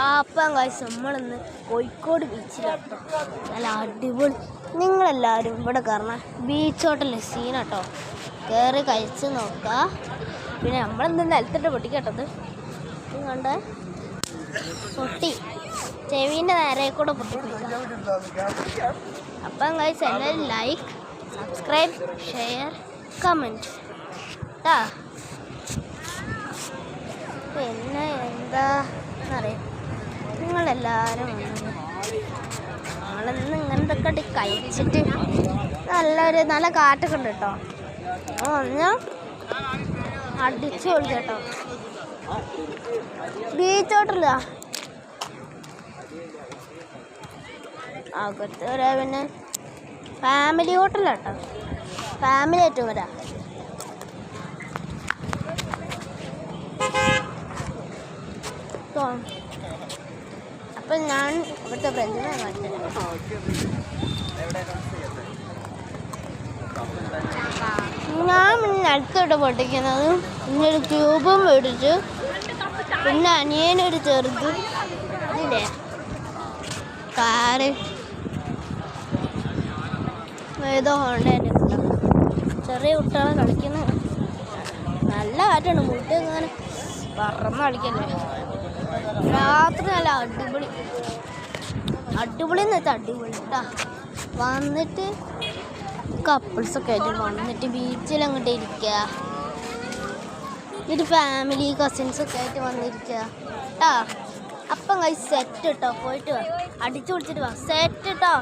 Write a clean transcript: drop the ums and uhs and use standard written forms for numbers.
അപ്പം കഴിച്ച് നമ്മളിന്ന് കോഴിക്കോട് ബീച്ചിലാട്ടോ. നല്ല അടിപൊളി. നിങ്ങളെല്ലാവരും ഇവിടെ കാരണം ബീച്ച് ഹോട്ടലിലെ സീനാട്ടോ. കയറി കഴിച്ച് നോക്കുക. പിന്നെ നമ്മളിന്ന് നിലത്തിട്ട് പൊട്ടിക്കേട്ടത് കണ്ട പൊട്ടി ചെവിൻ്റെ നേരെ കൂടെ പൊട്ടിപ്പിടിക്കാം. അപ്പം കഴിച്ച് എല്ലാവരും ലൈക്ക്, സബ്സ്ക്രൈബ്, ഷെയർ, കമൻറ്റ് കേട്ടാ. പിന്നെ എന്താ അറിയാം, നിങ്ങളെല്ലാവരും ഞങ്ങളിന്ന് ഇങ്ങനത്തെ കഴിച്ചിട്ട് നല്ല കാറ്റൊക്കെ ഉണ്ട് കേട്ടോ. ഞാൻ അടിച്ചു കൊടുക്കട്ടോ. ബീച്ച് ഹോട്ടലാ അകത്ത് വരാ. പിന്നെ ഫാമിലി ഹോട്ടലാട്ടോ, ഫാമിലി ആയിട്ട് വരാം. അപ്പം ഞാൻ ഇവിടുത്തെ ഫ്രണ്ടിനെ കാണിച്ചത് ഞാൻ അടുത്തോട്ട് പൊട്ടിക്കുന്നത്. പിന്നൊരു ക്യൂബും മേടിച്ചു. പിന്നെ അനിയനൊരു ചെറുതും ഇതില്ലേ കാറ് ഏതോ ഹോണ്ടേൻ്റെ ചെറിയ കുട്ടികളെ കളിക്കുന്ന നല്ല കാറ്റാണ്. മുട്ട് ഇങ്ങനെ പറന്ന് കളിക്കല്ലേ. രാത്രി നല്ല അടിപൊളി എന്ന് വെച്ചാൽ അടിപൊളി കേട്ടോ. വന്നിട്ട് കപ്പിൾസൊക്കെ ആയിട്ട് വന്നിട്ട് ബീച്ചിൽ അങ്ങോട്ട് ഇരിക്കുക. ഇത് ഫാമിലി കസിൻസൊക്കെ ആയിട്ട് വന്നിരിക്കുക കേട്ടോ. അപ്പം സെറ്റ് കേട്ടോ. പോയിട്ട് വാ, അടിച്ചു പൊളിച്ചിട്ട് വാ. സെറ്റ് കേട്ടോ.